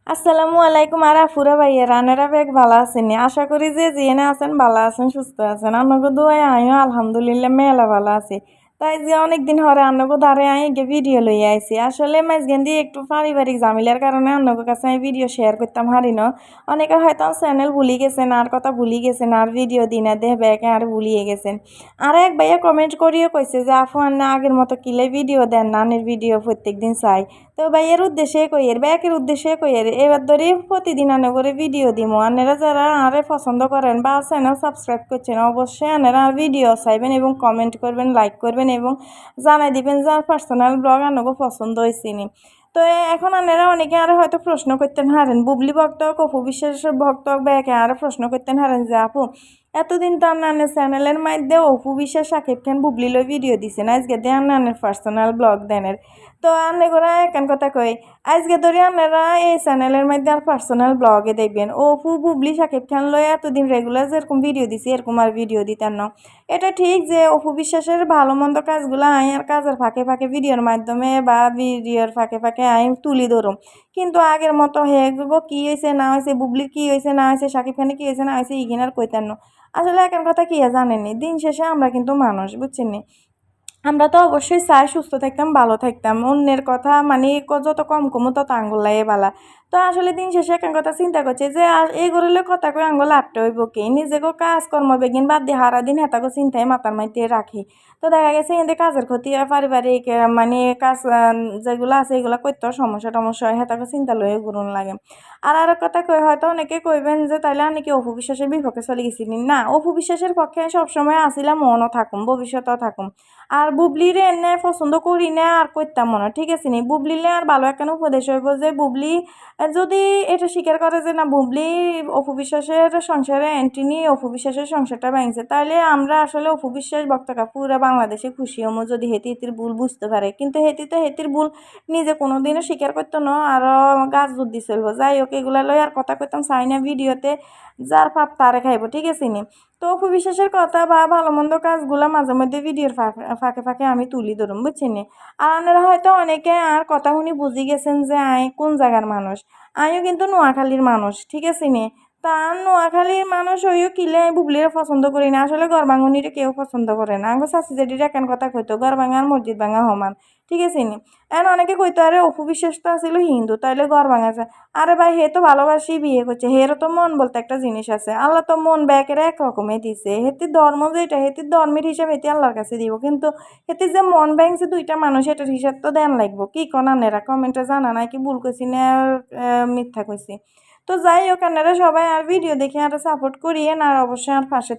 আসসালামু আলাইকুম আর আফুরা ভাইয়া রানেরা বেগ ভালো আছেন আশা করি যে যেনে আছেন ভালো আছেন সুস্থ আছেন আপনাকে দোয়ায় আমিও আলহামদুলিল্লাহ মেলা ভালো আছি তাই যে অনেক দিন হরে আপনাকে দ্বারে আমি ভিডিও লই আইছি আসলে মাঝখান দিয়ে একটু পারিবারিক ঝামেলার কারণে আপনাদের কাছে আমি ভিডিও শেয়ার করতাম হারি না অনেকে হয়তো চ্যানেল ভুলি গেছেন আর কথা ভুলি গেছেন আর ভিডিও দিনা দেহ ব্যাকে আর ভুলিয়ে গেছেন আর এক ভাইয়া কমেন্ট করিও কইছে যে আফু আন্না আগের মতো কিলে ভিডিও দেন নানের ভিডিও প্রত্যেক দিন চাই তো ভাইয়ের উদ্দেশ্যে কইয়ের ব্যাকের উদ্দেশ্যে কইয়ের এবার ধরে প্রতিদিন আনে করে ভিডিও দিমো আনেরা যারা আরে পছন্দ করেন বা চ্যানেল সাবস্ক্রাইব করছেন অবশ্যই আনেরা ভিডিও চাইবেন এবং কমেন্ট করবেন লাইক করবেন এবং জানাই দিবেন যে পার্সোনাল ব্লগ আনগো পছন্দ হয়েছে নি তো এখন আনেরা অনেকে আরে হয়তো প্রশ্ন করতেন হারেন বুবলি ভক্ত অপু বিশ্বাসের ভক্ত ব্যাকে আরে প্রশ্ন করতেন হারেন যে আপু এতদিন তো আপনার চ্যানেলের মধ্যে অপু বিশ্বাস সাকিব খান বুবলি লই ভিডিও দিছেন আজকে দিয়ে আপনার পার্সোনাল ব্লগ দেনের তো আনে করে একান কথা কই আজকে ধরে আপনারা এই চ্যানেলের মধ্যে আর পার্সোনাল ব্লগে দেখবেন অপু বুবলি সাকিব খান লয় এতদিন রেগুলার যেরকম ভিডিও দিছি এরকম আর ভিডিও দিতেন না এটা ঠিক যে অপু বিশ্বাসের ভালো মন্দ কাজগুলো আই আর কাজের ফাঁকে ফাঁকে ভিডিওর মাধ্যমে বা ভিডিওর ফাঁকে ফাঁকে আই তুলি ধরুম কিন্তু আগের মতো হয়ে গো কী হয়েছে না হয়েছে বুবলির কী হয়েছে না হয়েছে সাকিব খানের কী হয়েছে না হয়েছে ইগিনার কইতেন না আসলে এখন কথা কি জানেননি দিন শেষে আমরা কিন্তু মানুষ বুঝছেন নি আমরা তো অবশ্যই চাই সুস্থ থাকতাম ভালো থাকতাম অন্যের কথা মানে যত কম কমো তত আঙ্গুল লাগে বালা তো আসলে দিন শেষে একটা কথা চিন্তা করছে যে আর এই গরলে কথা কই আঙ্গুল লাভটা হইব কি নিজেকে কাজকর্ম বেগিন বাদ দিয়ে হারা দিন হেতাকে চিন্তায় মাথার মাইতে রাখি তো দেখা গেছে এদের কাজের ক্ষতি হয় পারিবারিক মানে কাজ যেগুলো আছে এগুলো করতে সমস্যা টমস্যা হয় হেতাকে চিন্তা লয়ে ঘুরুন লাগে আর কথা কই হয়তো অনেকে কইবেন যে তাইলে আমি কি অপু বিশ্বাসের বিপক্ষে চলে গেছি না অপু বিশ্বাসের পক্ষে সবসময় আসিলাম মনও থাকুম ভবিষ্যতেও থাকুম আর বুবলিরে এনে পছন্দ করি না আর করতাম মনে ঠিক আছে নি বুবলিলে আর ভালো একটা উপদেশ হইব যে বুবলি যদি এটা স্বীকার করে যে না বুবলি অপু বিশ্বাসের সংসারে এন্ট্রি নিয়ে অপু বিশ্বাসের সংসারটা ভাঙছে তাহলে আমরা আসলে অপু বিশ্বাস বক্তকা পুরা বাংলাদেশে খুশি হমো যদি হেতির ভুল বুঝতে পারে কিন্তু হেতির ভুল নিজে কোনোদিনও স্বীকার করতো না আরও গাছ বুদ্ধি চলবো যাই হোক এগুলা লই আর কথা কইতাম চাই না ভিডিওতে যার পাপ তারে খাইব ঠিক আছে নি তো অপু বিশ্বাসের কথা বা ভালো মন্দ কাজগুলো মাঝে মধ্যে ভিডিওর ফাঁকে ফাঁকে আমি তুলি ধরুম বুঝছেন আর আপনারা হয়তো অনেকে আর কথা শুনি বুঝি গেছেন যে আই কোন জায়গার মানুষ আমিও কিন্তু নোয়াখালীর মানুষ ঠিক আছে নি তা নোয়াখালীর মানুষ হইও কিলে বুবলিরা পছন্দ করি না আসলে গড়বাঙুনিরে কেউ পছন্দ করে না আঙ্গো চাষি জেডির একান কথা কইতো গড়বাঙা আর মসজিদ ভাঙা সমান ঠিক আছে নি এখন অনেকে কইতো আরে অপু বিশ্বাস তো আসলে হিন্দু তাইলে গড়বাঙা যায় আরে ভাই হে তো ভালোবাসি বিয়ে করছে হেরও তো মন বলতে একটা জিনিস আছে আল্লাহ তো মন ব্যাকের এক রকমের দিছে হেতির ধর্ম যেটা হেতির ধর্মের হিসাব হেতি আল্লাহর কাছে দিব কিন্তু হেতির যে মন ব্যাংছে দুইটা মানুষ এটার হিসাব তো দেন লাগবো কি কোন আনেরা কমেন্টে জানা নাই কি ভুল কইছি না মিথ্যা কইছি তো যাই হোক আপনারা সবাই আর ভিডিও দেখে আর সাপোর্ট করিয়েন আর অবশ্যই আর পাশে